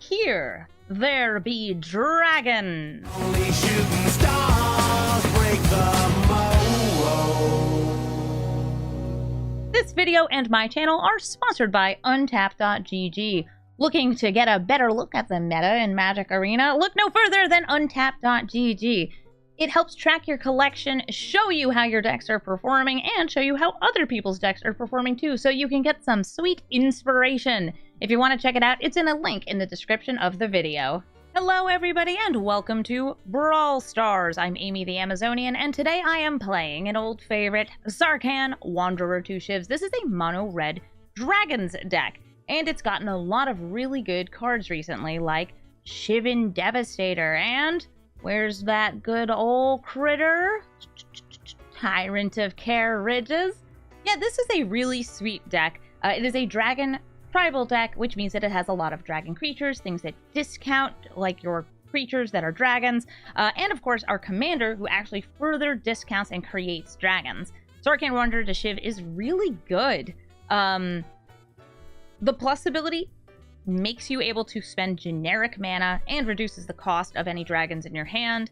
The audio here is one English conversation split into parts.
Here there be dragons. Only shooting stars break the mold. This video and my channel are sponsored by Untap.gg. Looking to get a better look at the meta in Magic Arena? Look no further than Untap.gg. It helps track your collection, show you how your decks are performing, and show you how other people's decks are performing too, so you can get some sweet inspiration. If you want to check it out, it's in a link in the description of the video. Hello everybody, and welcome to Brawl Stars. I'm Amy the Amazonian, and today I am playing an old favorite, Sarkhan, Wanderer 2 Shivs. This is a mono-red Dragons deck, and it's gotten a lot of really good cards recently, like Shivin Devastator, and where's that good old critter? Tyrant of Care Ridges. Yeah, this is a really sweet deck. It is a dragon tribal deck, which means that it has a lot of dragon creatures, things that discount, like your creatures that are dragons, and of course our commander, who actually further discounts and creates dragons. Sarkhan Wanderer to Shiv is really good. The plus ability makes you able to spend generic mana and reduces the cost of any dragons in your hand.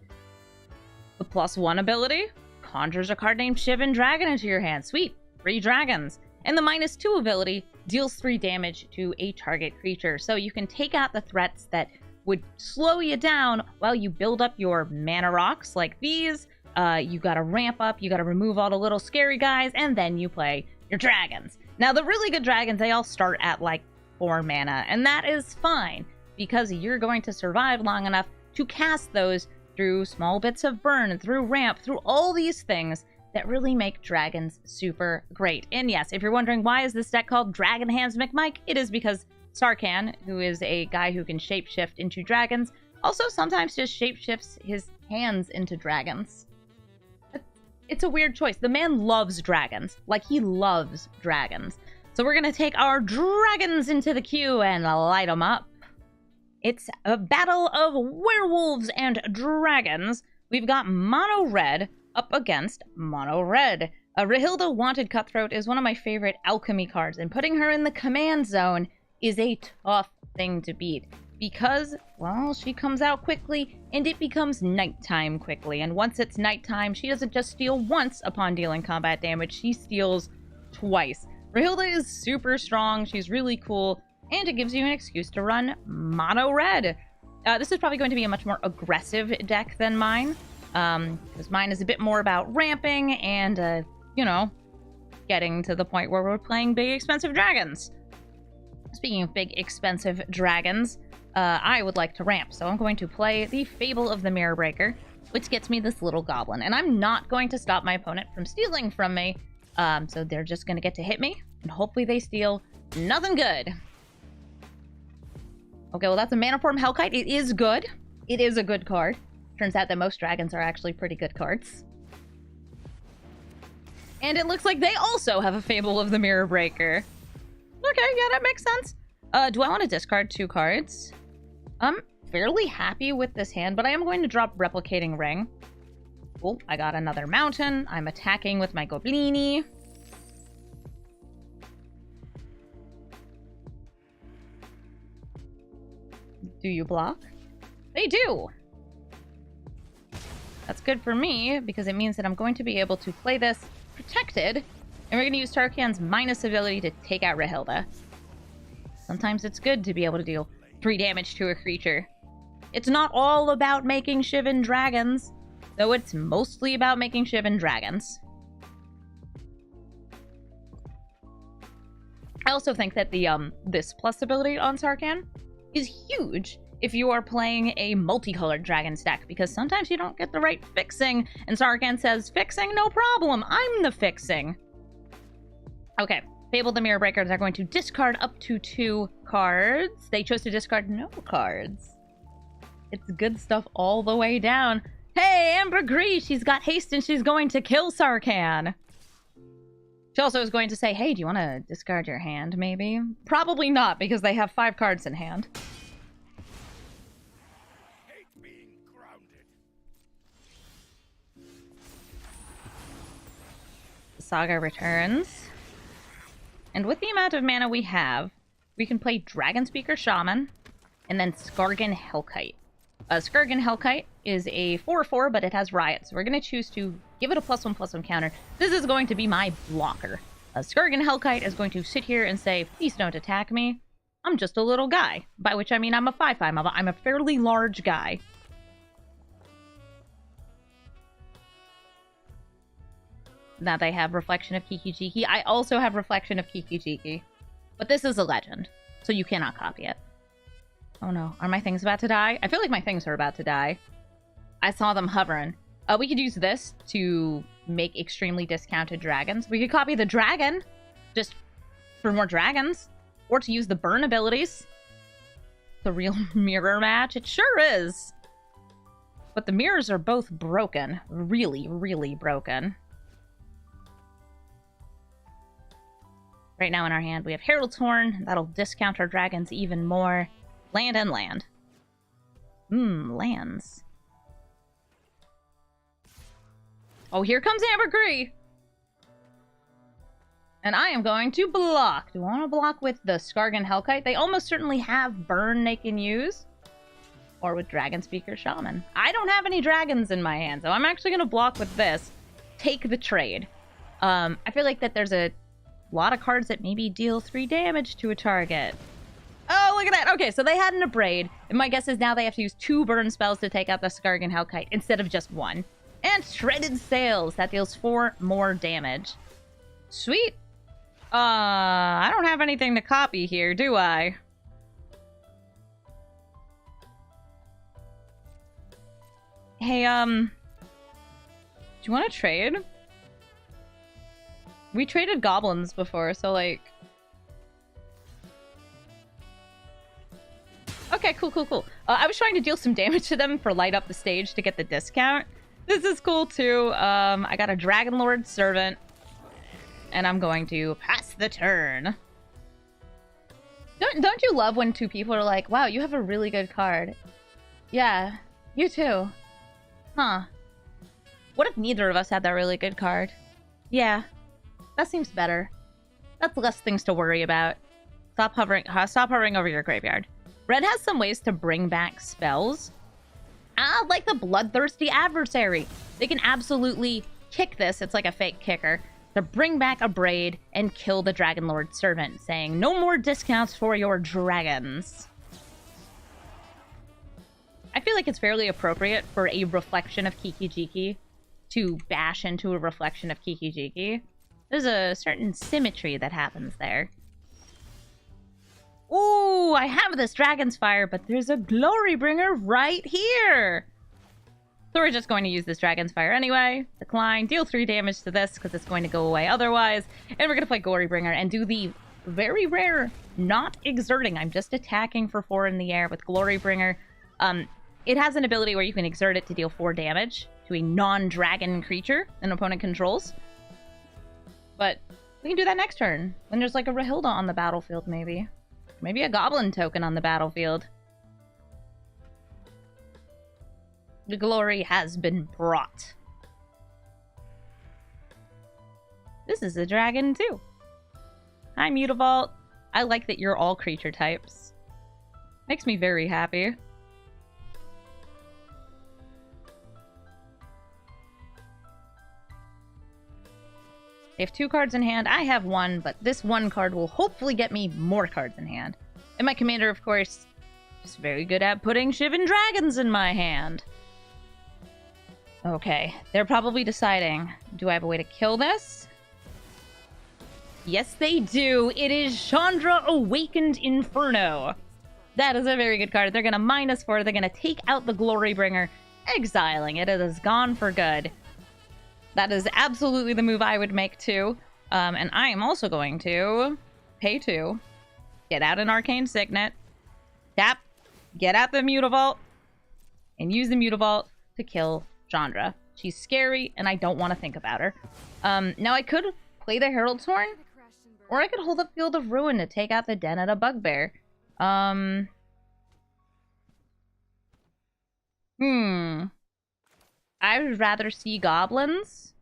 The +1 ability conjures a card named Shivin Dragon into your hand. Sweet, 3 dragons. And the -2 ability deals 3 damage to a target creature. So you can take out the threats that would slow you down while you build up your mana rocks like these. You gotta ramp up, you gotta remove all the little scary guys, and then you play your dragons. Now the really good dragons, they all start at like 4 mana, and that is fine because you're going to survive long enough to cast those through small bits of burn, through ramp, through all these things that really make dragons super great. And yes, if you're wondering why is this deck called Dragon Hands McMike, it is because Sarkhan, who is a guy who can shapeshift into dragons, also sometimes just shapeshifts his hands into dragons. It's a weird choice. The man loves dragons. Like, he loves dragons. So we're gonna take our dragons into the queue and light them up. It's a battle of werewolves and dragons. We've got mono red up against mono red. Rahilda Wanted Cutthroat is one of my favorite alchemy cards, and putting her in the command zone is a tough thing to beat because, well, she comes out quickly and it becomes nighttime quickly. And once it's nighttime, she doesn't just steal once upon dealing combat damage, she steals twice. Rahilda is super strong, she's really cool, and it gives you an excuse to run mono red. This is probably going to be a much more aggressive deck than mine, because mine is a bit more about ramping and, you know, getting to the point where we're playing big expensive dragons. Speaking of big expensive dragons, I would like to ramp, so I'm going to play the Fable of the Mirror Breaker, which gets me this little goblin, and I'm not going to stop my opponent from stealing from me. So they're just gonna get to hit me, and hopefully they steal nothing good. Okay, well that's a Manaform Hellkite. It is good. It is a good card. Turns out that most dragons are actually pretty good cards. And it looks like they also have a Fable of the Mirror Breaker. Okay, yeah, that makes sense. Do I want to discard 2 cards? I'm fairly happy with this hand, but I am going to drop Replicating Ring. Oh, I got another mountain. I'm attacking with my Goblini. Do you block? They do! That's good for me, because it means that I'm going to be able to play this protected, and we're going to use Sarkhan's minus ability to take out Rahilda. Sometimes it's good to be able to deal 3 damage to a creature. It's not all about making Shivin dragons, though it's mostly about making Shivin dragons. I also think that the this plus ability on Sarkhan is huge if you are playing a multicolored dragons deck, because sometimes you don't get the right fixing, and Sarkhan says, fixing? No problem, I'm the fixing. Okay, Fable the Mirror Breakers are going to discard up to 2 cards. They chose to discard no cards. It's good stuff all the way down. Hey, Ambergris! She's got haste and she's going to kill Sarkhan! She also is going to say, hey, do you want to discard your hand, maybe? Probably not, because they have 5 cards in hand. Hate being grounded. The Saga returns. And with the amount of mana we have, we can play Dragon Speaker Shaman, and then Skarrgan Hellkite. Skarrgan Hellkite is a 4/4, but it has Riot, so we're going to choose to give it a +1/+1 counter. This is going to be my blocker. Skarrgan Hellkite is going to sit here and say, please don't attack me. I'm just a little guy. By which I mean I'm a 5/5. I'm a fairly large guy. Now they have Reflection of Kiki-Jiki. I also have Reflection of Kiki-Jiki. But this is a legend, so you cannot copy it. Oh no, are my things about to die? I feel like my things are about to die. I saw them hovering. We could use this to make extremely discounted dragons. We could copy the dragon, just for more dragons. Or to use the burn abilities. The real mirror match. It sure is. But the mirrors are both broken. Really, really broken. Right now in our hand, we have Herald's Horn. That'll discount our dragons even more. Land and land. Lands. Oh, here comes Ambergris! And I am going to block. Do I want to block with the Skarrgan Hellkite? They almost certainly have burn they can use. Or with Dragon Speaker Shaman. I don't have any dragons in my hand, so I'm actually going to block with this. Take the trade. I feel like that there's a lot of cards that maybe deal 3 damage to a target. Oh, look at that. Okay, so they had an Abrade. And my guess is now they have to use 2 burn spells to take out the Skarrgan Hellkite instead of just 1. And Shredded Sails. That deals 4 more damage. Sweet. I don't have anything to copy here, do I? Hey, do you want to trade? We traded goblins before, so like... Okay, cool. I was trying to deal some damage to them for light up the stage to get the discount. This is cool too. I got a Dragonlord Servant. And I'm going to pass the turn. Don't you love when 2 people are like, wow, you have a really good card? Yeah, you too. Huh. What if neither of us had that really good card? Yeah, that seems better. That's less things to worry about. Stop hovering over your graveyard. Red has some ways to bring back spells. Like the Bloodthirsty Adversary. They can absolutely kick this. It's like a fake kicker. To bring back a Braid and kill the Dragonlord Servant, saying no more discounts for your dragons. I feel like it's fairly appropriate for a Reflection of Kiki-Jiki to bash into a Reflection of Kiki-Jiki. There's a certain symmetry that happens there. Ooh, I have this Dragon's Fire, but there's a Glorybringer right here! So we're just going to use this Dragon's Fire anyway. Decline, deal 3 damage to this because it's going to go away otherwise. And we're going to play Glorybringer and do the very rare not exerting. I'm just attacking for 4 in the air with Glorybringer. It has an ability where you can exert it to deal 4 damage to a non-dragon creature an opponent controls. But we can do that next turn when there's like a Rahilda on the battlefield maybe. Maybe a Goblin token on the battlefield. The glory has been brought. This is a dragon too. Hi, Mutavault. I like that you're all creature types. Makes me very happy. They have 2 cards in hand. I have 1, but this 1 card will hopefully get me more cards in hand. And my commander, of course, is very good at putting Shiv and dragons in my hand. Okay, they're probably deciding, do I have a way to kill this? Yes, they do. It is Chandra Awakened Inferno. That is a very good card. They're going to -4. They're going to take out the Glorybringer, exiling it. It is gone for good. That is absolutely the move I would make too. And I am also going to pay 2. Get out an Arcane Signet. Tap. Get out the Mutavault. And use the Mutavault to kill Chandra. She's scary, and I don't want to think about her. Now I could play the Herald's Horn, or I could hold up Field of Ruin to take out the Den at a Bugbear. I would rather see goblins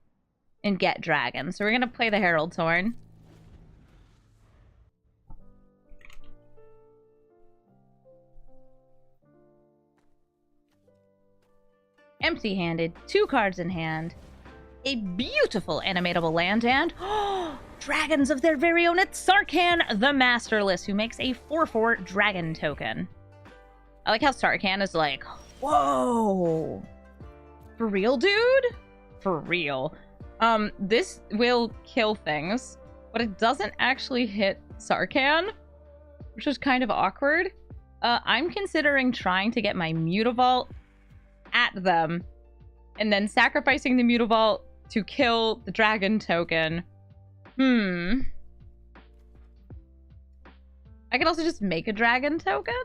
and get dragons. So we're gonna play the Herald's Horn. empty-handed, 2 cards in hand, a beautiful animatable land, and dragons of their very own. It's Sarkhan the Masterless, who makes a 4/4 dragon token. I like how Sarkhan is like, whoa, for real, dude? For real. This will kill things, but it doesn't actually hit Sarkhan, which is kind of awkward. I'm considering trying to get my Mutavault at them, and then sacrificing the Mutavault to kill the dragon token. I could also just make a dragon token.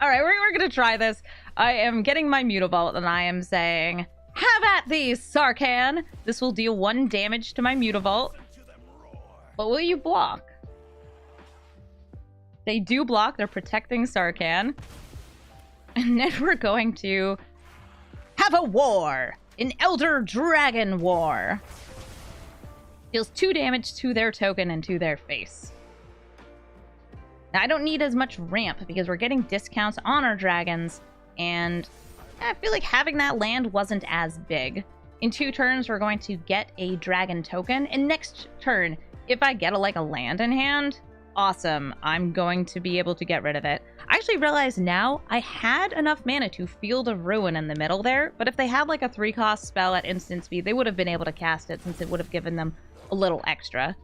Alright, we're gonna try this. I am getting my Mutavault, and I am saying, have at thee, Sarkhan! This will deal 1 damage to my Mutavault. But will you block? They do block. They're protecting Sarkhan. And then we're going to have a war! An Elder Dragon War! Deals 2 damage to their token and to their face. Now, I don't need as much ramp because we're getting discounts on our dragons, and I feel like having that land wasn't as big. In 2 turns, we're going to get a dragon token, and next turn, if I get a land in hand, awesome. I'm going to be able to get rid of it. I actually realize now I had enough mana to Field of Ruin in the middle there, but if they had like a 3-cost spell at instant speed, they would have been able to cast it since it would have given them a little extra.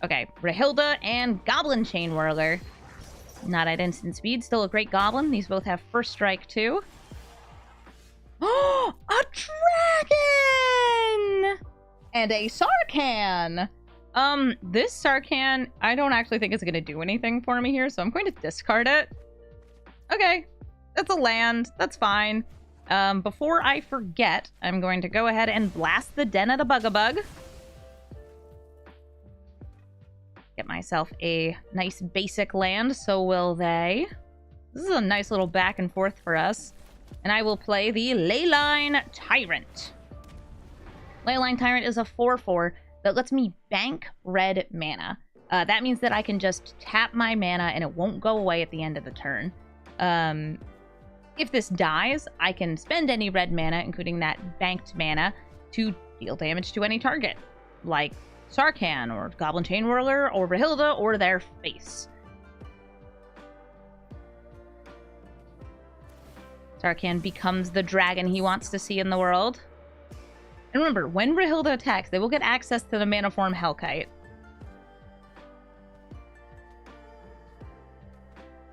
Okay, Rahilda and Goblin Chain Whirler. Not at instant speed, still a great goblin. These both have first strike too. Oh, a dragon! And a Sarkhan! This Sarkhan, I don't actually think it's going to do anything for me here, so I'm going to discard it. Okay, that's a land. That's fine. Before I forget, I'm going to go ahead and blast the Den of the Bugabug. Get myself a nice basic land, so will they. This is a nice little back and forth for us. And I will play the Leyline Tyrant. Leyline Tyrant is a 4/4 that lets me bank red mana. That means that I can just tap my mana and it won't go away at the end of the turn. If this dies, I can spend any red mana, including that banked mana, to deal damage to any target, like Sarkhan, or Goblin Chain Whirler, or Rahilda, or their face. Sarkhan becomes the dragon he wants to see in the world. And remember, when Rahilda attacks, they will get access to the mana form Hellkite.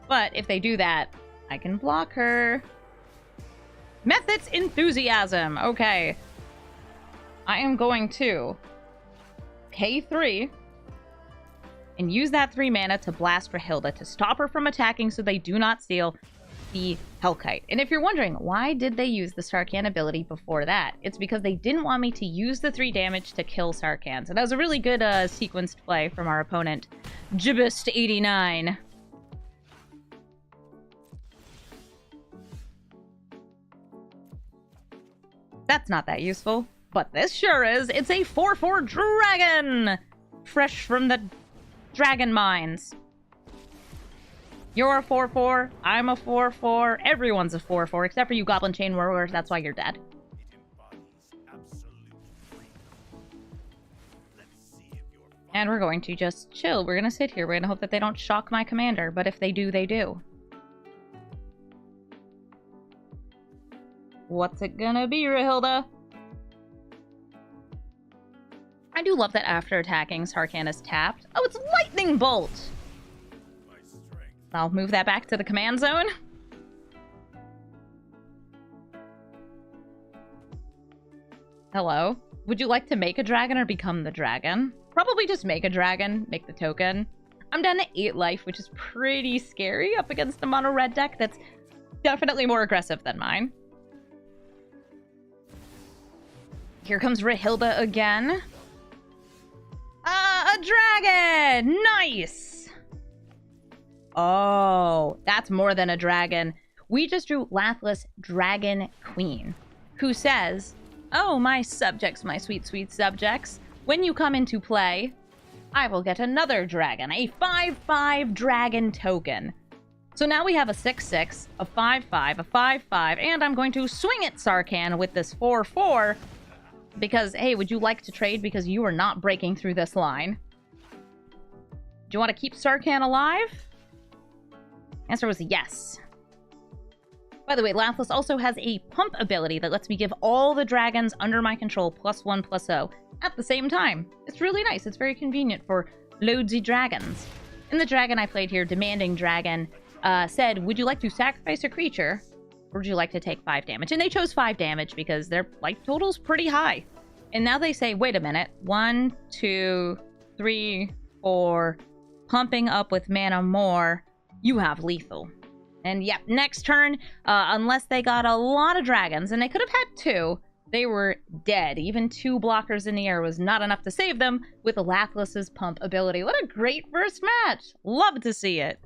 But if they do that, I can block her. Mephit's Enthusiasm. Okay. I am going to pay 3 and use that 3 mana to blast Rahilda to stop her from attacking so they do not steal the Hellkite. And if you're wondering, why did they use the Sarkhan ability before that? It's because they didn't want me to use the 3 damage to kill Sarkhan. So that was a really good sequenced play from our opponent, Jibist89. That's not that useful, but this sure is. It's a 4/4 dragon! Fresh from the Dragon Mines. You're a 4/4, I'm a 4/4, everyone's a 4/4, except for you Goblin Chain Whirlers, that's why you're dead. And we're going to just chill. We're going to sit here. We're going to hope that they don't shock my commander, but if they do, they do. What's it gonna be, Rahilda? I do love that after attacking, Sarkhan is tapped. Oh, it's Lightning Bolt! I'll move that back to the command zone. Hello. Would you like to make a dragon or become the dragon? Probably just make a dragon, make the token. I'm down to 8 life, which is pretty scary up against a mono red deck that's definitely more aggressive than mine. Here comes Rahilda again. A dragon! Nice! Oh, that's more than a dragon. We just drew Lathliss Dragon Queen, who says, oh, my subjects, my sweet, sweet subjects, when you come into play, I will get another dragon, a 5/5 dragon token. So now we have a 6/6, a 5/5, a 5/5, and I'm going to swing at Sarkhan with this 4/4 because, hey, would you like to trade because you are not breaking through this line? Do you want to keep Sarkhan alive? Answer was yes. By the way, Lathliss also has a pump ability that lets me give all the dragons under my control +1/+0 at the same time. It's really nice. It's very convenient for loadsy dragons. And the dragon I played here, Demanding Dragon, said, would you like to sacrifice a creature, or would you like to take 5 damage? And they chose 5 damage because their life total's pretty high. And now they say, wait a minute, 1, 2, 3, 4, pumping up with mana more, you have lethal. And yep, next turn, unless they got a lot of dragons, and they could have had 2, they were dead. Even 2 blockers in the air was not enough to save them with Lathliss's pump ability. What a great first match! Love to see it.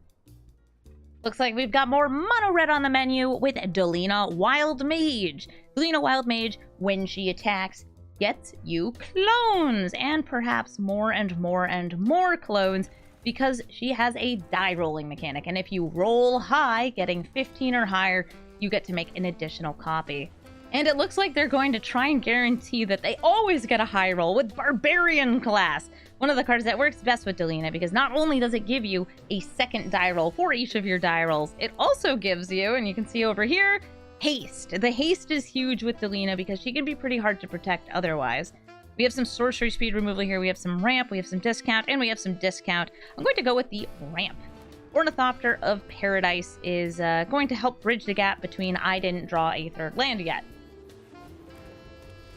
Looks like we've got more mono red on the menu with Delina Wild Mage. Delina Wild Mage, when she attacks, gets you clones, and perhaps more and more and more clones, because she has a die rolling mechanic, and if you roll high, getting 15 or higher, you get to make an additional copy. And it looks like they're going to try and guarantee that they always get a high roll with Barbarian class, one of the cards that works best with Delina, because not only does it give you a second die roll for each of your die rolls, it also gives you, and you can see over here, haste. The haste is huge with Delina because she can be pretty hard to protect otherwise. We have some sorcery speed removal here, we have some ramp, we have some discount, and we have some discount. I'm going to go with the ramp. Ornithopter of Paradise is going to help bridge the gap between I didn't draw a 3rd land yet.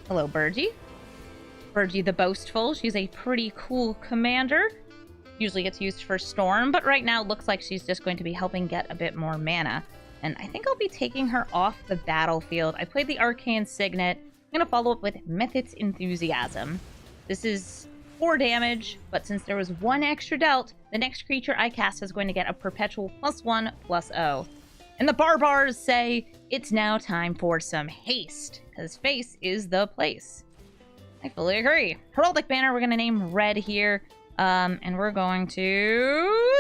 Hello, Burgie. Burgie the Boastful. She's a pretty cool commander. Usually gets used for Storm, but right now it looks like she's just going to be helping get a bit more mana. And I think I'll be taking her off the battlefield. I played the Arcane Signet. I'm going to follow up with Mephit's Enthusiasm. This is 4 damage, but since there was 1 extra dealt, the next creature I cast is going to get a perpetual +1/+0. And the Barbars say it's now time for some haste, because face is the place. I fully agree. Heraldic Banner, we're going to name red here, and we're going to...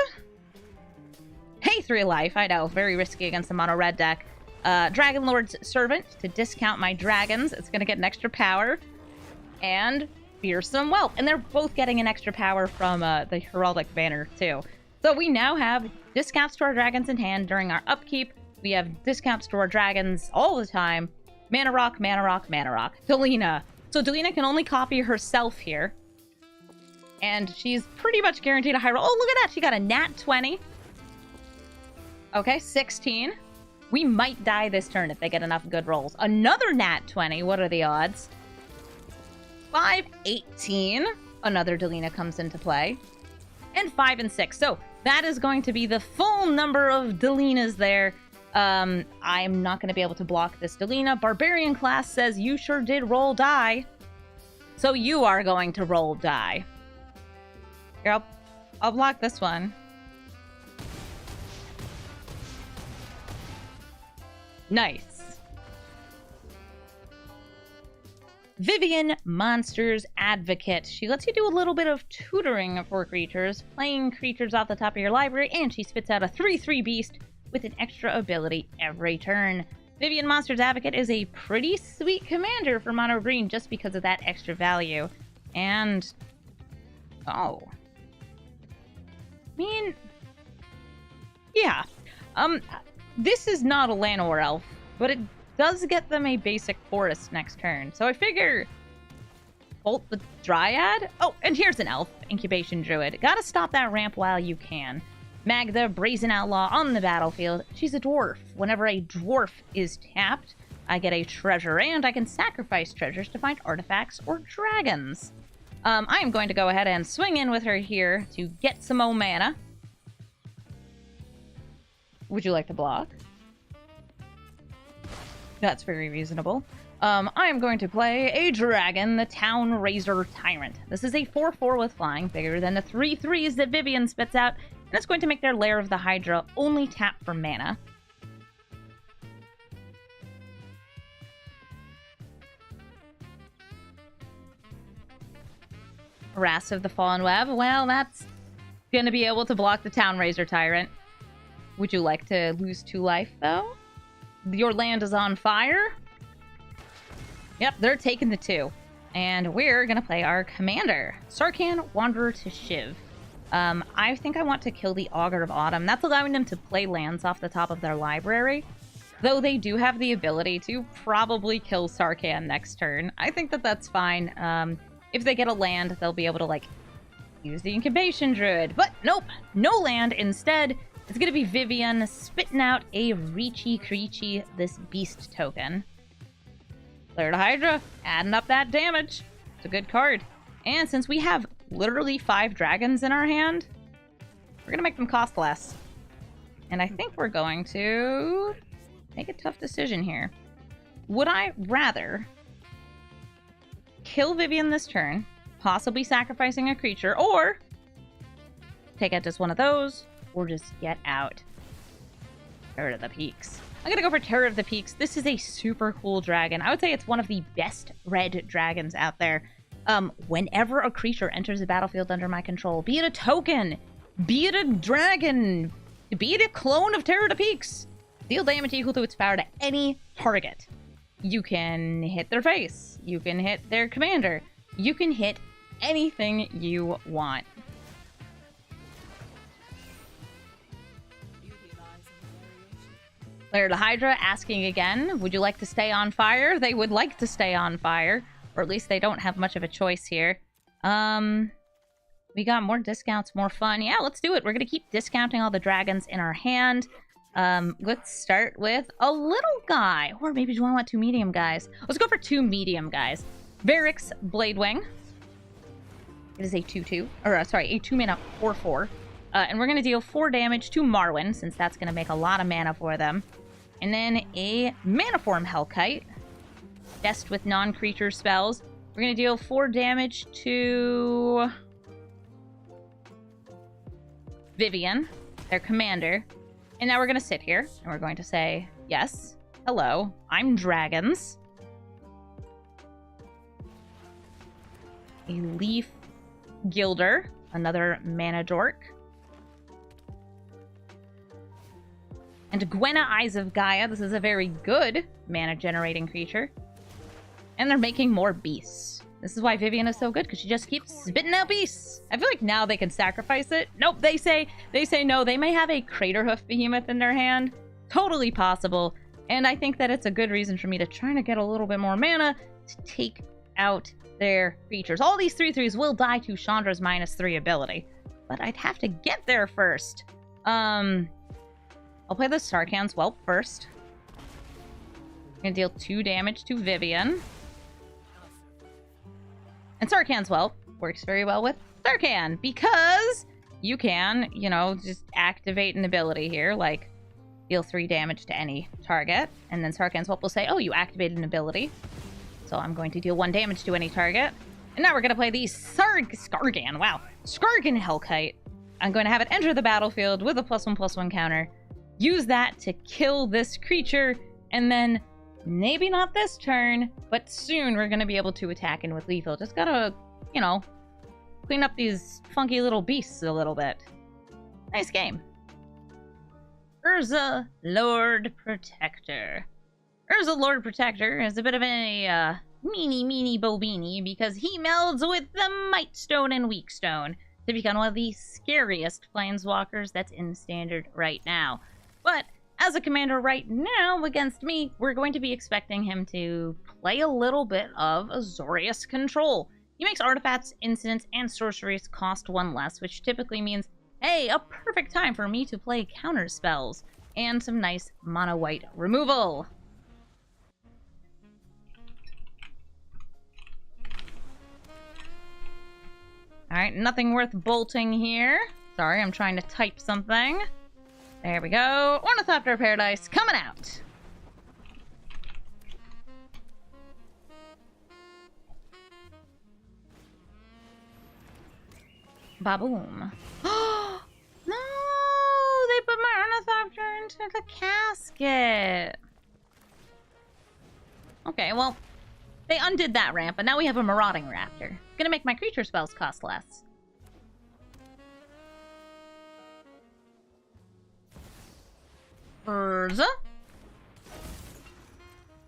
Hey, 3 life. I know, very risky against the mono red deck. Dragon Lord's Servant to discount my dragons. It's going to get an extra power. And Fearsome Whelp. And they're both getting an extra power from the Heraldic Banner, too. So we now have discounts to our dragons in hand during our upkeep. We have discounts to our dragons all the time. Mana Rock, Mana Rock, Mana Rock. Delina. So Delina can only copy herself here. And she's pretty much guaranteed a high roll. Oh, look at that. She got a nat 20. Okay, 16. We might die this turn if they get enough good rolls. Another nat 20. What are the odds? 5, 18. Another Delina comes into play. And 5 and 6. So that is going to be the full number of Delinas there. I'm not going to be able to block this Delina. Barbarian class says you sure did roll die. So you are going to roll die. Here, I'll block this one. Nice. Vivian, Monsters Advocate. She lets you do a little bit of tutoring for creatures, playing creatures off the top of your library, and she spits out a 3/3 beast with an extra ability every turn. Vivian, Monsters Advocate is a pretty sweet commander for mono green just because of that extra value. And... oh. I mean... yeah. This is not a Llanowar elf, but it does get them a basic forest next turn. So I figure... Bolt the Dryad? Oh, and here's an elf, Incubation Druid. Gotta stop that ramp while you can. Magda, Brazen Outlaw on the battlefield. She's a dwarf. Whenever a dwarf is tapped, I get a treasure, and I can sacrifice treasures to find artifacts or dragons. I am going to go ahead and swing in with her here to get some more mana. Would you like to block? That's very reasonable. I am going to play a dragon, the Town Razor Tyrant. This is a 4/4 with flying, bigger than the 3/3s that Vivian spits out, and it's going to make their Lair of the Hydra only tap for mana. Wrath of the Fallen Web. Well, that's going to be able to block the Town Razor Tyrant. Would you like to lose 2 life, though? Your land is on fire? Yep, they're taking the 2. And we're gonna play our commander. Sarkhan, Wanderer to Shiv. I think I want to kill the Augur of Autumn. That's allowing them to play lands off the top of their library. Though they do have the ability to probably kill Sarkhan next turn. I think that that's fine. If they get a land, they'll be able to, like, use the Incubation Druid. But nope, no land. Instead, it's gonna be Vivian spitting out a Reachy Creechy, this beast token. Layered Hydra, adding up that damage. It's a good card. And since we have literally 5 dragons in our hand, we're gonna make them cost less. And I think we're going to make a tough decision here. Would I rather kill Vivian this turn, possibly sacrificing a creature, or take out just one of those, or just get out Terror of the Peaks? I'm gonna go for Terror of the Peaks. This is a super cool dragon. I would say it's one of the best red dragons out there. Whenever a creature enters the battlefield under my control, be it a token, be it a dragon, be it a clone of Terror of the Peaks, deal damage equal to its power to any target. You can hit their face. You can hit their commander. You can hit anything you want. Layered Hydra asking again, would you like to stay on fire? They would like to stay on fire. Or at least they don't have much of a choice here. We got more discounts, more fun. Yeah, let's do it. We're going to keep discounting all the dragons in our hand. Let's start with a little guy. Or maybe do I want 2 medium guys? Let's go for 2 medium guys. Verix Bladewing. It is a 2-2. Or, sorry, a 2-mana 4-4. And we're going to deal 4 damage to Marwyn, since that's going to make a lot of mana for them. And then a Manaform Hellkite. Best with non-creature spells. We're going to deal 4 damage to Vivian, their commander. And now we're going to sit here, and we're going to say, yes, hello, I'm dragons. A Leaf Gilder, another mana dork. And Gwenna, Eyes of Gaia. This is a very good mana-generating creature. And they're making more beasts. This is why Vivian is so good, because she just keeps spitting out beasts. I feel like now they can sacrifice it. Nope, they say no. They may have a Craterhoof Behemoth in their hand. Totally possible. And I think that it's a good reason for me to try to get a little bit more mana to take out their creatures. All these 3/3s will die to Chandra's -3 ability. But I'd have to get there first. I'll play the Sarkhan's Whelp first. I'm gonna deal 2 damage to Vivian. And Sarkhan's Whelp works very well with Sarkhan, because you can, you know, just activate an ability here, like deal 3 damage to any target, and then Sarkhan's Whelp will say, oh, you activated an ability. So I'm going to deal 1 damage to any target. And now we're going to play the Skarrgan Hellkite. I'm going to have it enter the battlefield with a +1/+1 counter. Use that to kill this creature, and then maybe not this turn, but soon we're going to be able to attack in with lethal. Just gotta, you know, clean up these funky little beasts a little bit. Nice game. Urza Lord Protector. Urza Lord Protector is a bit of a meanie bobini, because he melds with the Mightstone and Weakstone to become one of the scariest planeswalkers that's in Standard right now. But as a commander right now against me, we're going to be expecting him to play a little bit of Azorius Control. He makes artifacts, incidents, and sorceries cost 1 less, which typically means, hey, a perfect time for me to play counter spells and some nice mono white removal. Alright, nothing worth bolting here. Sorry, I'm trying to type something. There we go. Ornithopter Paradise coming out. Baboom. No! They put my Ornithopter into the casket. Okay, well, they undid that ramp, but now we have a Marauding Raptor. Gonna make my creature spells cost less. Urza.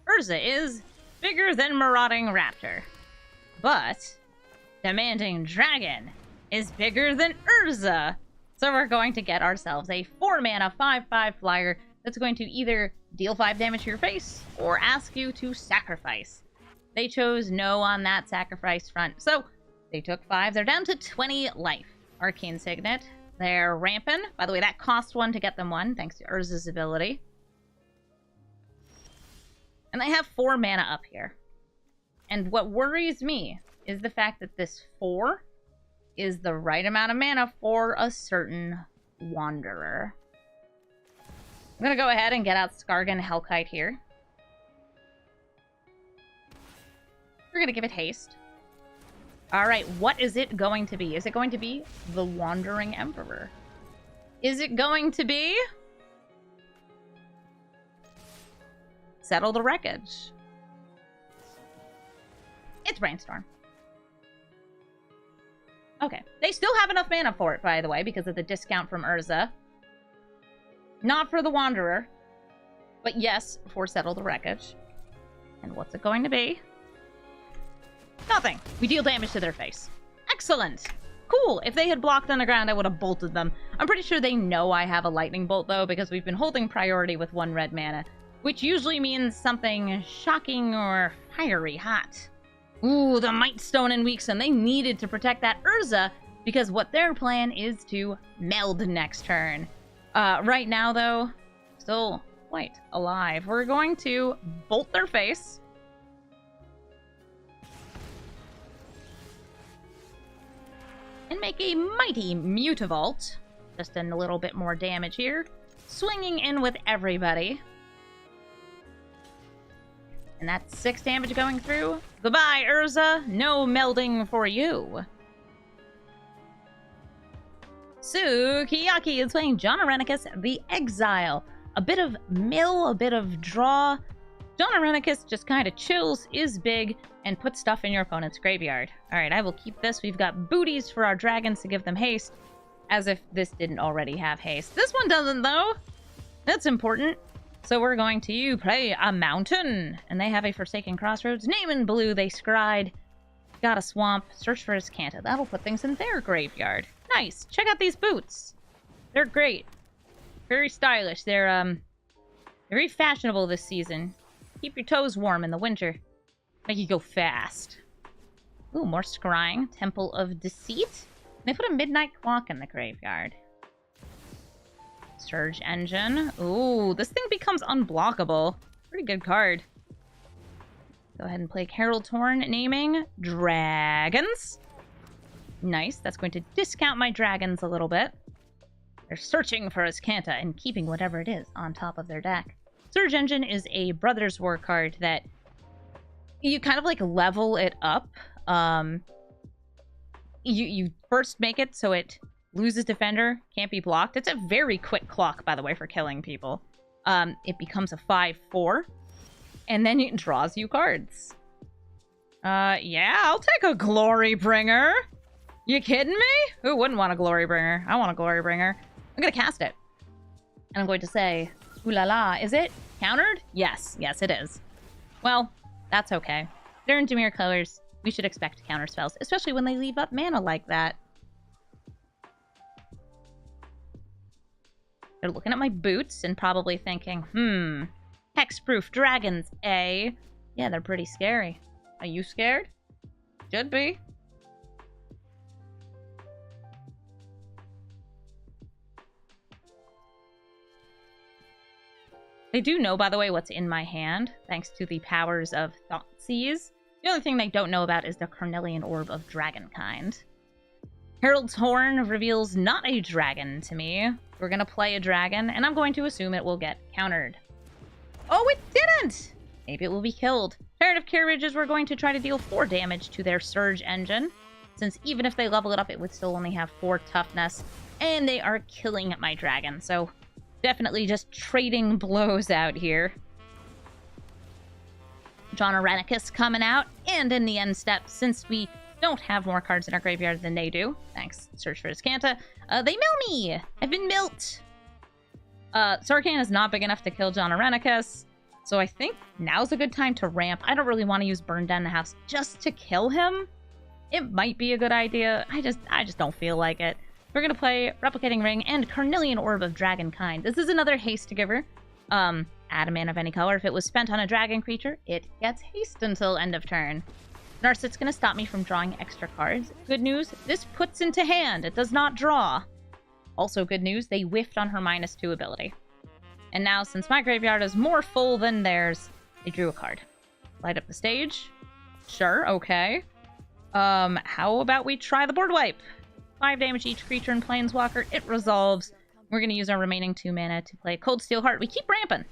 Urza is bigger than Marauding Raptor. But Demanding Dragon is bigger than Urza. So we're going to get ourselves a 4-mana 5/5 flyer that's going to either deal 5 damage to your face or ask you to sacrifice. They chose no on that sacrifice front, so they took 5. They're down to 20 life. Arcane Signet. They're ramping. By the way, that cost 1 to get them 1, thanks to Urza's ability. And they have 4 mana up here. And what worries me is the fact that this 4 is the right amount of mana for a certain Wanderer. I'm going to go ahead and get out Skarrgan Hellkite here. We're going to give it haste. Alright, what is it going to be? Is it going to be the Wandering Emperor? Is it going to be Settle the Wreckage? It's Brainstorm. Okay. They still have enough mana for it, by the way, because of the discount from Urza. Not for the Wanderer. But yes, for Settle the Wreckage. And what's it going to be? Nothing. We deal damage to their face. Excellent. Cool. If they had blocked on the ground, I would have bolted them. I'm pretty sure they know I have a lightning bolt, though, because we've been holding priority with 1 red mana, which usually means something shocking or fiery hot. Ooh, the Mightstone and Weakstone. They needed to protect that Urza, because what their plan is to meld next turn. Right now, though, still quite alive. We're going to bolt their face. And make a mighty Mutavault. Just a little bit more damage here. Swinging in with everybody. And that's 6 damage going through. Goodbye, Urza. No melding for you. Sukiyaki is playing John Arenicus, the Exile. A bit of mill, a bit of draw. John Arenicus just kind of chills, is big, and puts stuff in your opponent's graveyard. Alright, I will keep this. We've got booties for our dragons to give them haste. As if this didn't already have haste. This one doesn't, though. That's important. So we're going to play a mountain. And they have a Forsaken Crossroads. Name in blue, they scried. Got a swamp. Search for Azcanta. That'll put things in their graveyard. Nice. Check out these boots. They're great. Very stylish. They're very fashionable this season. Keep your toes warm in the winter. Make you go fast. Ooh, more scrying. Temple of Deceit. And they put a Midnight Clock in the graveyard. Surge Engine. Ooh, this thing becomes unblockable. Pretty good card. Go ahead and play Herald Torn, naming dragons. Nice. That's going to discount my dragons a little bit. They're searching for Azcanta and keeping whatever it is on top of their deck. Surge Engine is a Brothers War card that you kind of like level it up. You first make it so it loses defender, can't be blocked. It's a very quick clock, by the way, for killing people. It becomes a 5/4, and then it draws you cards. Yeah, I'll take a Glorybringer. You kidding me? Who wouldn't want a Glorybringer? I want a Glorybringer. I'm gonna cast it. And I'm going to say, ooh la la, is it countered? Yes, yes it is. Well, that's okay. They're in Dimir colors. We should expect counter spells, especially when they leave up mana like that. They're looking at my boots and probably thinking, hexproof dragons, eh? Yeah, they're pretty scary. Are you scared? Should be. They do know, by the way, what's in my hand, thanks to the powers of Thoughtseize. The only thing they don't know about is the Carnelian Orb of Dragonkind. Herald's Horn reveals not a dragon to me. We're going to play a dragon, and I'm going to assume it will get countered. Oh, it didn't! Maybe it will be killed. Chariot of Carriages, we're going to try to deal 4 damage to their Surge Engine, since even if they level it up, it would still only have 4 toughness, and they are killing my dragon, so definitely just trading blows out here. John Arenicus coming out, and in the end step, since we don't have more cards in our graveyard than they do, thanks, search for Azcanta, they mill me! I've been milked! Sarkhan is not big enough to kill John Arenicus, so I think now's a good time to ramp. I don't really want to use Burn Down the House just to kill him. It might be a good idea. I just don't feel like it. We're gonna play Replicating Ring and Carnelian Orb of Dragonkind. This is another haste giver. Add a mana of any color. If it was spent on a dragon creature, it gets haste until end of turn. Narset's gonna stop me from drawing extra cards. Good news, this puts into hand. It does not draw. Also good news, they whiffed on her -2 ability. And now, since my graveyard is more full than theirs, they drew a card. Light up the stage. Sure, okay. How about we try the board wipe? 5 damage each creature and planeswalker. It resolves. We're going to use our remaining 2 mana to play Cold Steel Heart. We keep ramping.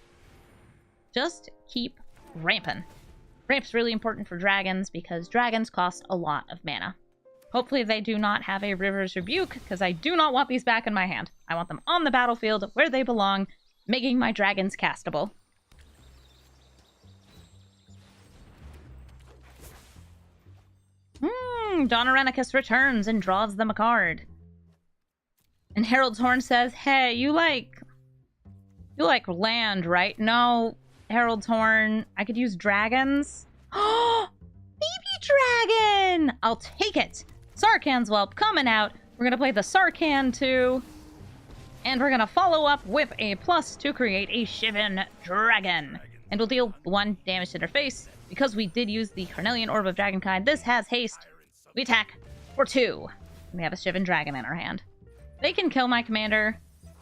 Just keep ramping. Ramp's really important for dragons because dragons cost a lot of mana. Hopefully they do not have a River's Rebuke, because I do not want these back in my hand. I want them on the battlefield where they belong, making my dragons castable. John Arenicus returns and draws them a card. And Herald's Horn says, hey, you like land, right? No, Herald's Horn, I could use dragons. Oh, baby dragon! I'll take it. Sarkhan's Whelp coming out. We're gonna play the Sarkhan 2. And we're gonna follow up with a + to create a Shivan Dragon. And we'll deal 1 damage to their face. Because we did use the Carnelian Orb of Dragonkind, this has haste. We attack for 2. And we have a Shivan Dragon in our hand. They can kill my commander,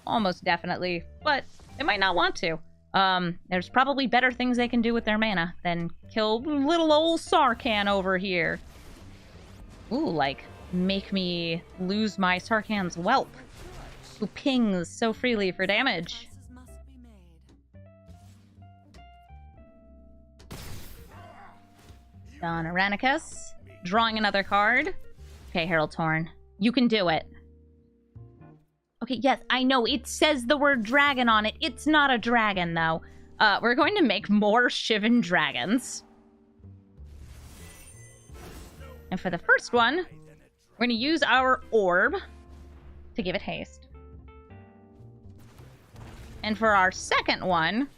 almost definitely, but they might not want to. There's probably better things they can do with their mana than kill little old Sarkhan over here. Ooh, like, make me lose my Sarkhan's Whelp, who pings so freely for damage. John Arenicus, drawing another card. Okay, Herald's Horn, you can do it. Okay, yes, I know, it says the word dragon on it. It's not a dragon, though. We're going to make more Shivan Dragons. And for the first one, we're going to use our orb to give it haste. And for our second one,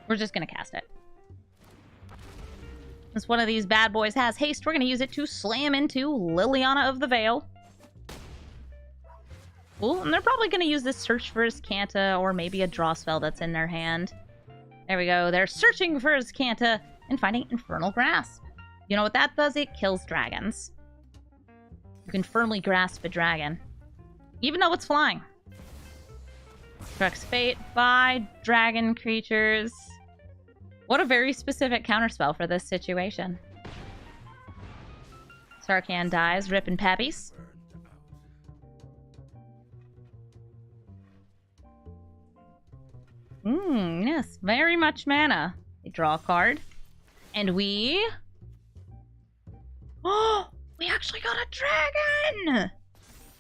we're just going to cast it. Since one of these bad boys has haste, we're going to use it to slam into Liliana of the Veil. Cool, and they're probably going to use this Search for Azcanta or maybe a draw spell that's in their hand. There we go. They're searching for Azcanta and finding Infernal Grasp. You know what that does? It kills dragons. You can firmly grasp a dragon, even though it's flying. Strux Fate by dragon creatures. What a very specific counterspell for this situation. Sarkhan dies, ripping pappies. Yes, very much mana. We draw a card. And we... Oh, we actually got a dragon!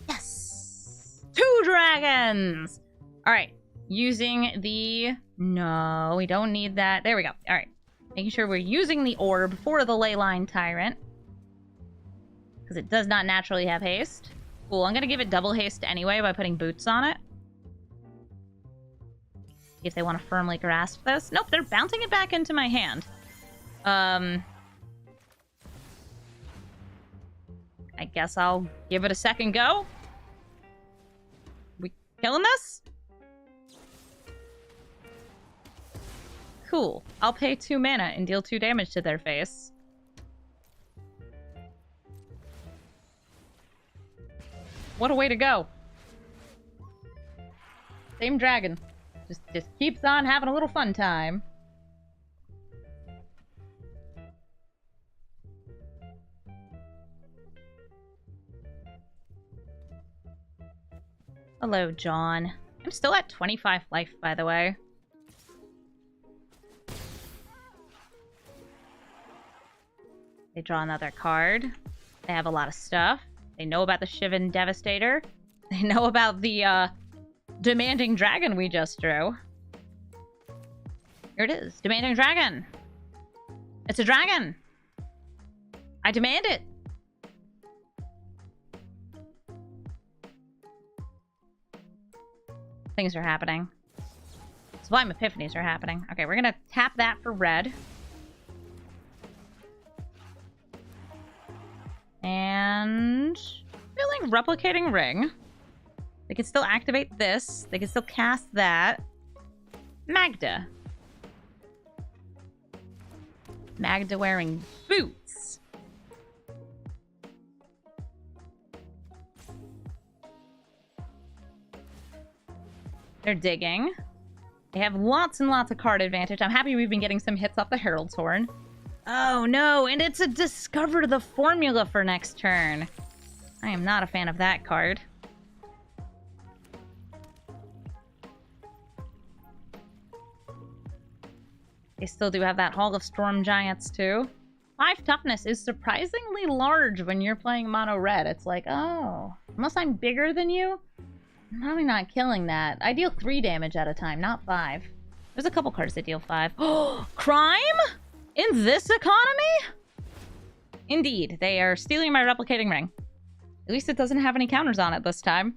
Yes! 2 dragons! Alright, using the... No, we don't need that. There we go. Alright. Making sure we're using the orb for the Leyline Tyrant. Because it does not naturally have haste. Cool, I'm gonna give it double haste anyway by putting boots on it. See if they want to firmly grasp this. Nope, they're bouncing it back into my hand. I guess I'll give it a second go. We killing this? Cool. I'll pay 2 mana and deal 2 damage to their face. What a way to go. Same dragon. Just keeps on having a little fun time. Hello, John. I'm still at 25 life, by the way. They draw another card. They have a lot of stuff. They know about the Shivan Devastator. They know about the, Demanding Dragon we just drew. Here it is. Demanding Dragon. It's a dragon. I demand it. Things are happening. Sublime Epiphanies are happening. Okay, we're gonna tap that for red. And... feeling Replicating Ring. They can still activate this. They can still cast that. Magda. Magda wearing boots. They're digging. They have lots and lots of card advantage. I'm happy we've been getting some hits off the Herald's Horn. Oh no, and it's a Discover the Formula for next turn. I am not a fan of that card. They still do have that Hall of Storm Giants too. 5 toughness is surprisingly large when you're playing mono red. It's like, oh, unless I'm bigger than you, I'm probably not killing that. I deal 3 damage at a time, not 5. There's a couple cards that deal 5. Oh, crime? In this economy? Indeed, they are stealing my Replicating Ring. At least it doesn't have any counters on it this time.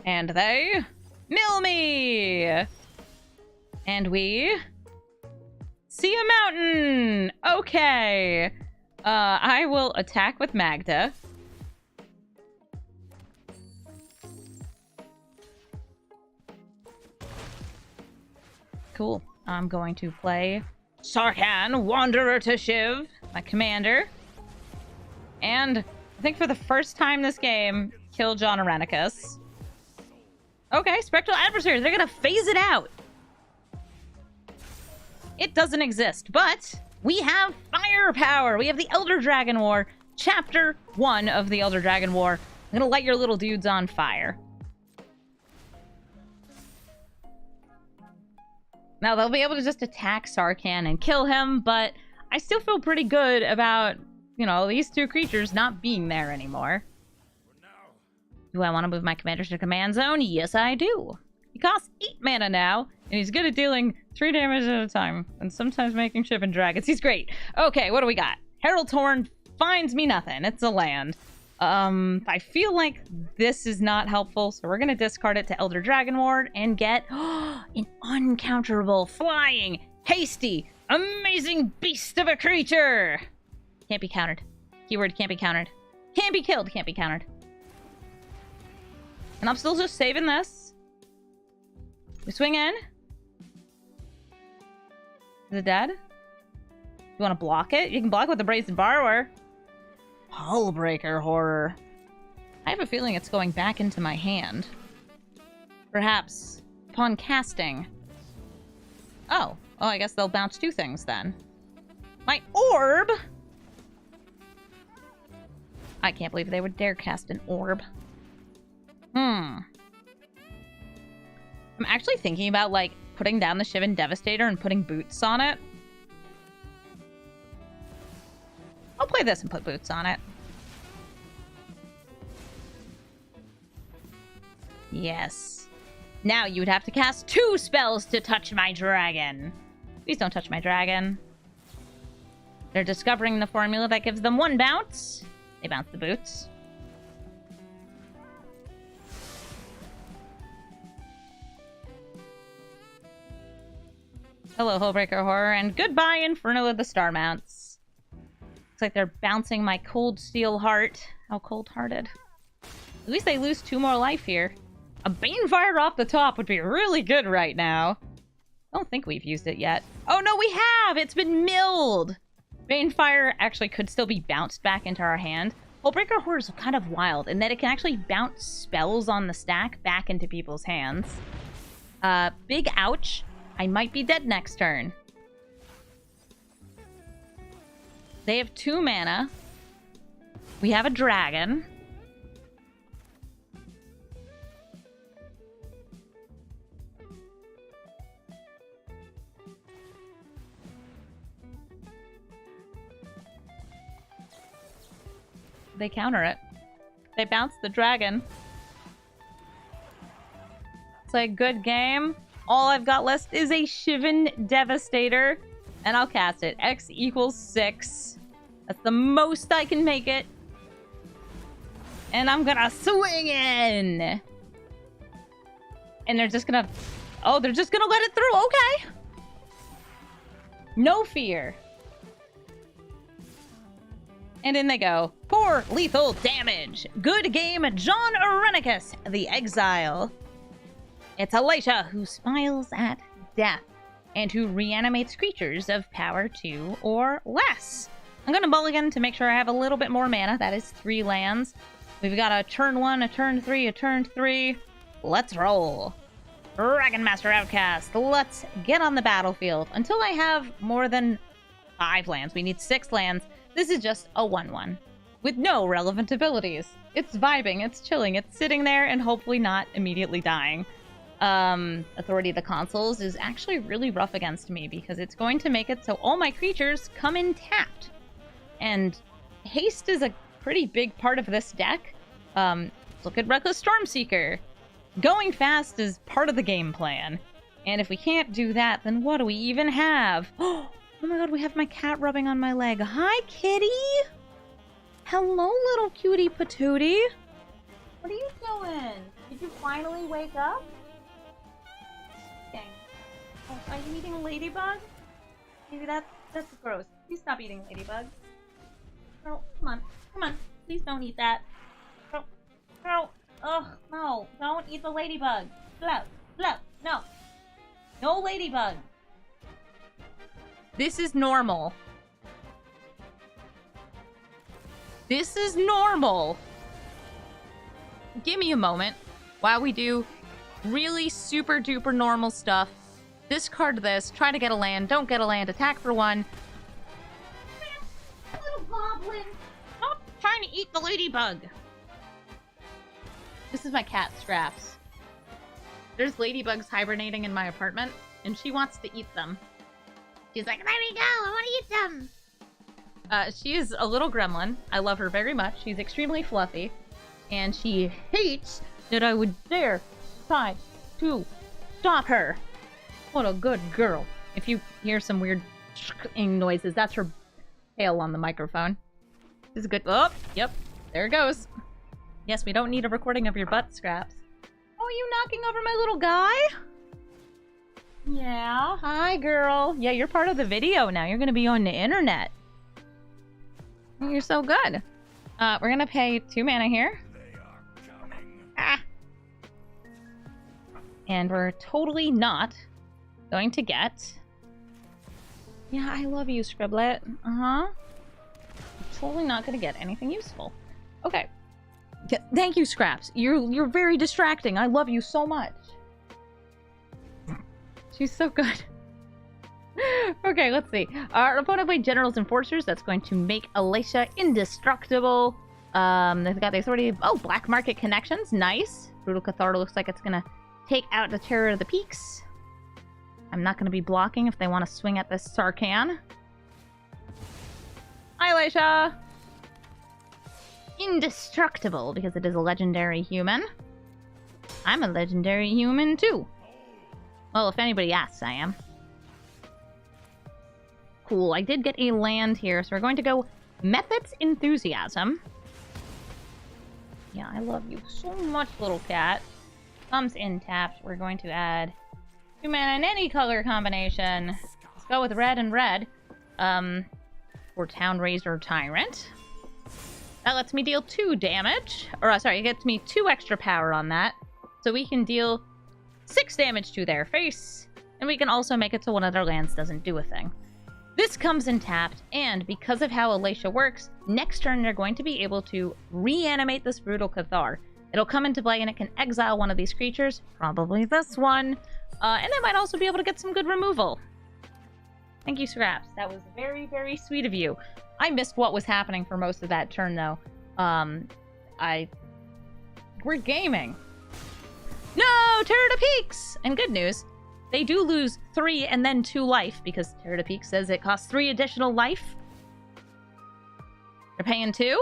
And they mill me! And we see a mountain! Okay. I will attack with Magda. Cool. I'm going to play Sarkhan, Wanderer to Shiv, my commander. And I think for the first time this game, kill John Arenicus. Okay, Spectral Adversaries, they're gonna phase it out. It doesn't exist, but we have firepower. We have the Elder Dragon War, Chapter 1 of the Elder Dragon War. I'm gonna light your little dudes on fire. Now, they'll be able to just attack Sarkhan and kill him, but I still feel pretty good about, you know, these 2 creatures not being there anymore. Do I want to move my commanders to command zone? Yes, I do. He costs 8 mana now, and he's good at dealing 3 damage at a time, and sometimes making Shivan Dragons. He's great. Okay, what do we got? Herald's Horn finds me nothing. It's a land. I feel like this is not helpful, so we're going to discard it to Elder Dragon Ward and get an uncounterable, flying, hasty, amazing beast of a creature. Can't be countered. Keyword can't be countered. Can't be killed, can't be countered. And I'm still just saving this. We swing in. Is it dead? You want to block it? You can block it with the Brazen Borrower. Hullbreaker Horror. I have a feeling it's going back into my hand. Perhaps upon casting. Oh, I guess they'll bounce 2 things then. My orb! I can't believe they would dare cast an orb. I'm actually thinking about, like, putting down the Shivan Devastator and putting boots on it. I'll play this and put boots on it. Yes. Now you would have to cast 2 spells to touch my dragon. Please don't touch my dragon. They're discovering the formula that gives them 1 bounce. They bounce the boots. Hello, Hullbreaker Horror, and goodbye, Inferno of the Star Mounts. Looks like they're bouncing my Cold Steel Heart. How cold-hearted. At least they lose 2 more life here. A Banefire off the top would be really good right now. I don't think we've used it yet. Oh, no, we have! It's been milled! Banefire actually could still be bounced back into our hand. Hullbreaker Horror is kind of wild in that it can actually bounce spells on the stack back into people's hands. Big ouch. I might be dead next turn. They have 2 mana. We have a dragon. They counter it. They bounce the dragon. It's a good game. All I've got left is a Shivan Devastator, and I'll cast it. X = 6. That's the most I can make it. And I'm gonna swing in! And they're just gonna... Oh, they're just gonna let it through, okay! No fear. And in they go. 4 lethal damage. Good game, John Arenicus, the Exile. It's Elisha who smiles at death and who reanimates creatures of power 2 or less. I'm going to mulligan to make sure I have a little bit more mana. That is 3 lands. We've got a turn 1, a turn 3, a turn 3. Let's roll. Dragon Master Outcast. Let's get on the battlefield. Until I have more than 5 lands. We need 6 lands. This is just a 1/1 with no relevant abilities. It's vibing, it's chilling, it's sitting there and hopefully not immediately dying. Authority of the Consuls is actually really rough against me because it's going to make it so all my creatures come in tapped. And haste is a pretty big part of this deck. Look at Reckless Stormseeker. Going fast is part of the game plan. And if we can't do that, then what do we even have? Oh my god, we have my cat rubbing on my leg. Hi, kitty! Hello, little cutie patootie. What are you doing? Did you finally wake up? Dang. Oh, are you eating a ladybug? Maybe that's gross. Please stop eating ladybugs. Girl, come on. Come on. Please don't eat that. Girl. Ugh, no. Don't eat the ladybug. No. No ladybug. This is normal. This is normal. Give me a moment while we do really super duper normal stuff. Discard this, try to get a land, don't get a land, attack for 1. Little goblin. Stop trying to eat the ladybug. This is my cat, Scraps. There's ladybugs hibernating in my apartment, and she wants to eat them. She's like, let me go, I want to eat them! She is a little gremlin. I love her very much. She's extremely fluffy. And she hates that I would dare try to stop her. What a good girl. If you hear some weird noises, that's her tail on the microphone. This is good. Oh, yep. There it goes. Yes, we don't need a recording of your butt, Scraps. Oh, are you knocking over my little guy? Yeah. Hi, girl. Yeah, you're part of the video now. You're going to be on the internet. You're so good. We're going to pay 2 mana here. Ah. And we're totally not going to get... Yeah, I love you, Scribblet. Uh-huh. Totally not going to get anything useful. Okay. Thank you, Scraps. You're very distracting. I love you so much. She's so good. Okay, let's see. Our opponent played Generals and Forcers. That's going to make Elisha indestructible. They've got the authority of... Oh, Black Market Connections. Nice. Brutal Cathar looks like it's going to take out the Terror of the Peaks. I'm not going to be blocking if they want to swing at this Sarkhan. Hi, Elisha. Indestructible because it is a legendary human. I'm a legendary human, too. Well, if anybody asks, I am. Cool, I did get a land here, so we're going to go Mephit's Enthusiasm. Yeah, I love you so much, little cat. Comes in tapped. We're going to add 2 mana in any color combination. Let's go with red and red. For Town Razor Tyrant. That lets me deal 2 damage. Or, sorry, it gets me 2 extra power on that. So we can deal 6 damage to their face, and we can also make it so one of their lands doesn't do a thing. This comes in tapped, and because of how Elisha works, next turn they're going to be able to reanimate this Brutal Cathar. It'll come into play and it can exile one of these creatures, probably this one, and they might also be able to get some good removal. Thank you, Scraps. That was very, very sweet of you. I missed what was happening for most of that turn, though. We're gaming. No! Terror to Peaks! And good news, they do lose 3 and then 2 life, because Terror to Peaks says it costs 3 additional life. They're paying 2.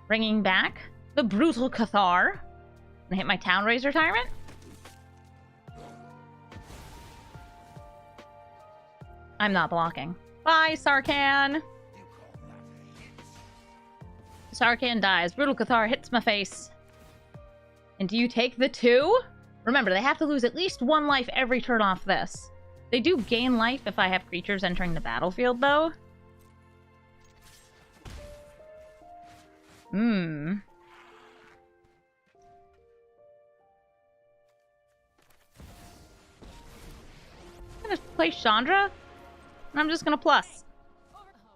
Bringing back the Brutal Cathar. And hit my Town Razor Tyrant. I'm not blocking. Bye, Sarkhan! Sarkhan dies. Brutal Cathar hits my face. And do you take the 2? Remember, they have to lose at least 1 life every turn off this. They do gain life if I have creatures entering the battlefield, though. I'm gonna play Chandra, and I'm just gonna plus.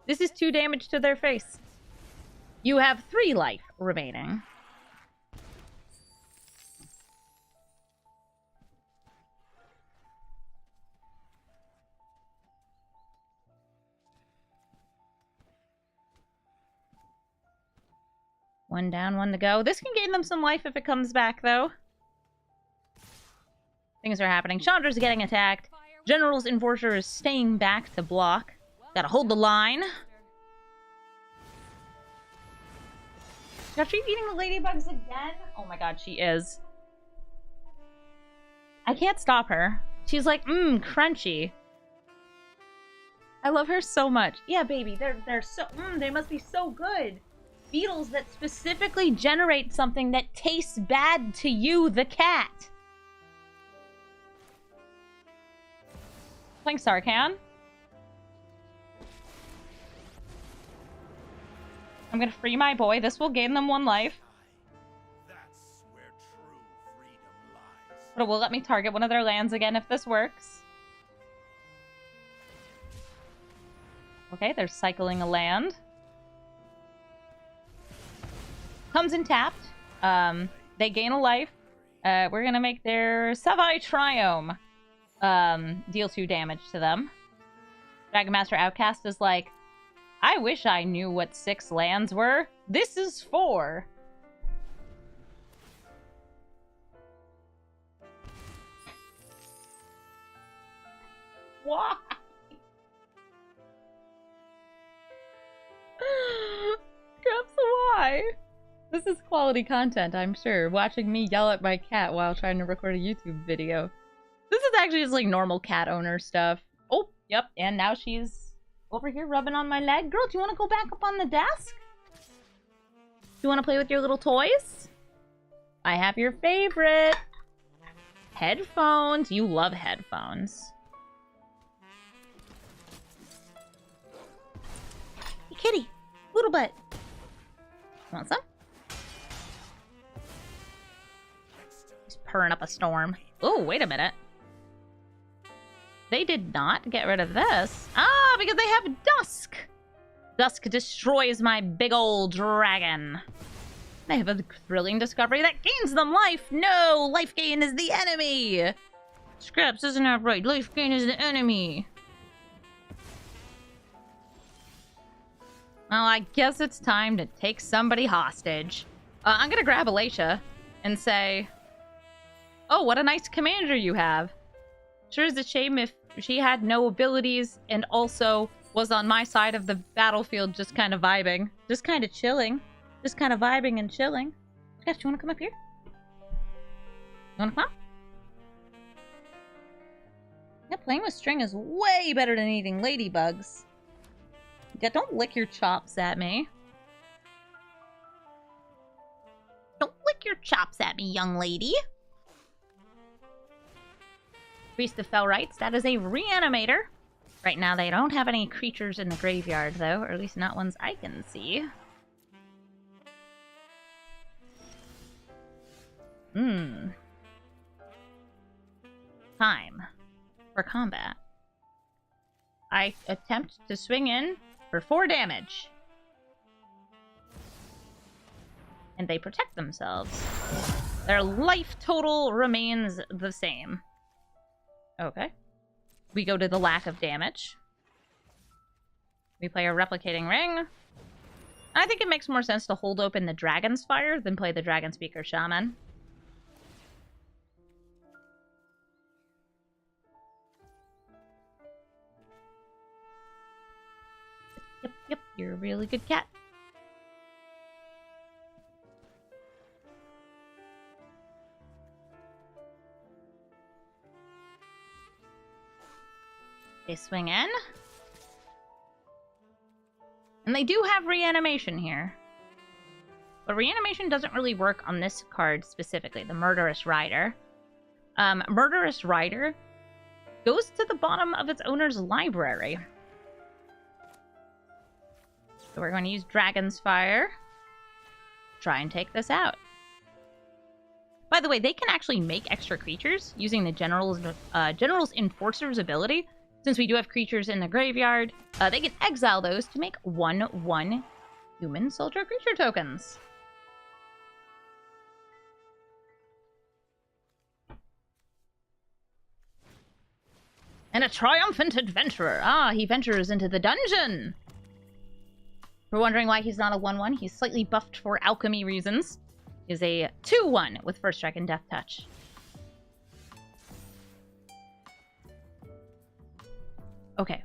This is 2 damage to their face. You have 3 life remaining. One down, 1 to go. This can gain them some life if it comes back, though. Things are happening. Chandra's getting attacked. General's Enforcer is staying back to block. Gotta hold the line. Is she eating the ladybugs again? Oh my god, she is. I can't stop her. She's like, crunchy. I love her so much. Yeah, baby, they're so, they must be so good. Beetles that specifically generate something that tastes bad to you, the cat. Playing Sarkhan. I'm gonna free my boy. This will gain them 1 life. That's where true freedom lies. But it will let me target one of their lands again if this works. Okay, they're cycling a land. Comes in tapped. They gain a life. We're gonna make their Savai Triome deal 2 damage to them. Dragon Master Outcast is like, I wish I knew what 6 lands were. This is 4. Why? Crumbs, why? This is quality content, I'm sure. Watching me yell at my cat while trying to record a YouTube video. This is actually just like normal cat owner stuff. Oh, yep, and now she's over here rubbing on my leg. Girl, do you want to go back up on the desk? Do you want to play with your little toys? I have your favorite. Headphones. You love headphones. Hey, kitty. Little butt. Want some? He's purring up a storm. Oh, wait a minute. They did not get rid of this. Ah, because they have Dusk. Dusk destroys my big old dragon. They have a thrilling discovery that gains them life. No, life gain is the enemy. Scraps, isn't that right? Life gain is the enemy. Well, I guess it's time to take somebody hostage. I'm gonna grab Alacia and say, oh, what a nice commander you have. Sure is a shame if she had no abilities and also was on my side of the battlefield just kind of vibing. Just kind of chilling. Just kind of vibing and chilling. Jeff, do you want to come up here? You want to come up? Yeah, playing with string is way better than eating ladybugs. Yeah, don't lick your chops at me. Don't lick your chops at me, young lady. Priest of Fell Rites, that is a reanimator. Right now they don't have any creatures in the graveyard, though, or at least not ones I can see. Time for combat. I attempt to swing in for 4 damage. And they protect themselves. Their life total remains the same. Okay. We go to the lack of damage. We play a Replicating Ring. I think it makes more sense to hold open the Dragon's Fire than play the Dragon Speaker Shaman. Yep, you're a really good cat. They swing in. And they do have reanimation here. But reanimation doesn't really work on this card specifically, the Murderous Rider. Murderous Rider goes to the bottom of its owner's library. So we're going to use Dragon's Fire. Try and take this out. By the way, they can actually make extra creatures using the General's Enforcer's ability. Since we do have creatures in the graveyard, they can exile those to make 1/1 human soldier creature tokens. And a triumphant adventurer. Ah, he ventures into the dungeon. If you're wondering why he's not a 1/1, he's slightly buffed for alchemy reasons. He's a 2/1 with First Strike and Death Touch. Okay.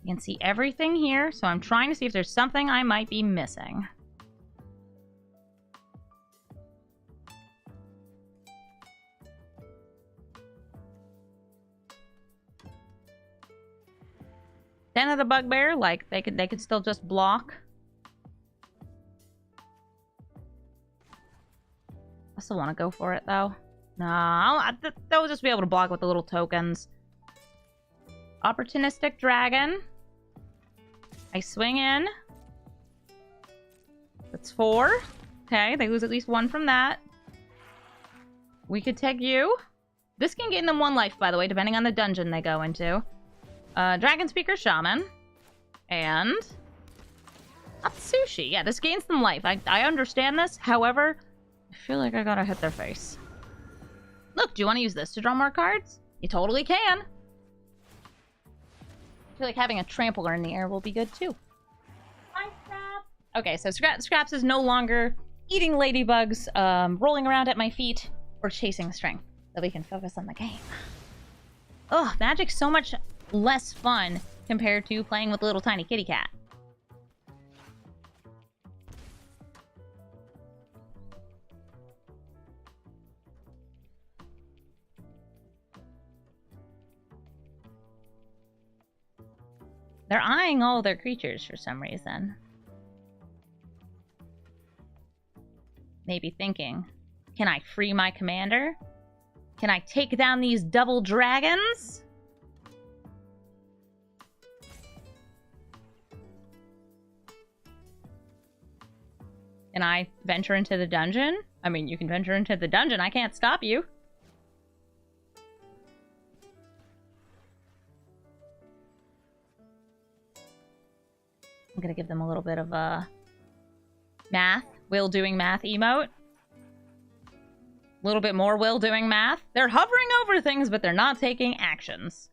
You can see everything here, so I'm trying to see if there's something I might be missing. Den of the Bugbear, like, they could still just block. I still want to go for it, though. No, they'll just be able to block with the little tokens. Opportunistic Dragon. I swing in. That's 4. Okay, they lose at least 1 from that. We could take you. This can gain them 1 life, by the way, depending on the dungeon they go into. Dragon Speaker Shaman. And Atsushi. Yeah, this gains them life. I understand this. However, I feel like I gotta hit their face. Look, do you want to use this to draw more cards? You totally can. I feel like having a trampler in the air will be good too. Hi, Scraps. Okay, so Scraps is no longer eating ladybugs, rolling around at my feet, or chasing strength. So we can focus on the game. Ugh, Magic's so much less fun compared to playing with a little tiny kitty cat. They're eyeing all their creatures for some reason. Maybe thinking, can I free my commander? Can I take down these double dragons? Can I venture into the dungeon? I mean, you can venture into the dungeon. I can't stop you. I'm gonna give them a little bit of math. Will doing math emote. A little bit more Will doing math. They're hovering over things, but they're not taking actions.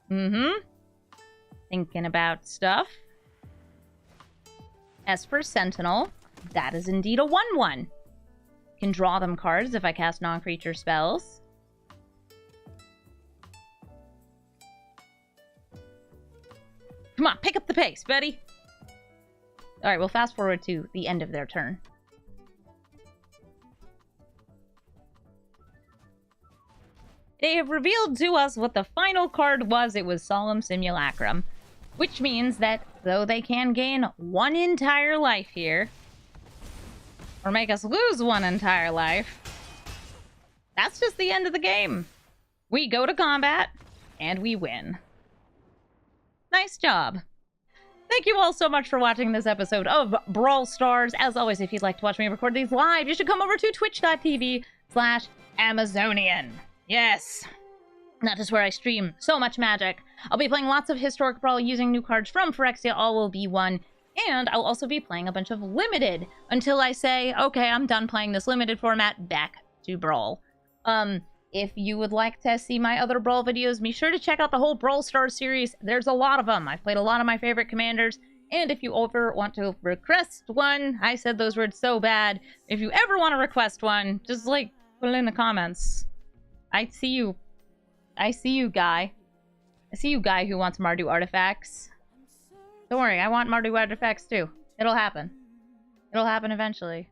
Thinking about stuff. Esper Sentinel. That is indeed a 1/1. Can draw them cards if I cast non-creature spells. Come on, pick up the pace, buddy. Alright, we'll fast forward to the end of their turn. They have revealed to us what the final card was. It was Solemn Simulacrum. Which means that though they can gain 1 entire life here, or make us lose 1 entire life, that's just the end of the game. We go to combat, and we win. Nice job. Thank you all so much for watching this episode of Brawl Stars. As always, if you'd like to watch me record these live, you should come over to twitch.tv/Amazonian. Yes. That is where I stream so much Magic. I'll be playing lots of Historic Brawl using new cards from Phyrexia. All will be 1. And I'll also be playing a bunch of Limited until I say, okay, I'm done playing this Limited format, back to Brawl. If you would like to see my other Brawl videos, be sure to check out the whole Brawl Stars series. There's a lot of them. I've played a lot of my favorite commanders. And if you ever want to request one, I said those words so bad. If you ever want to request one, just, like, put it in the comments. I see you, guy. I see you, guy who wants Mardu artifacts. Don't worry, I want Mardu artifacts too. It'll happen. It'll happen eventually.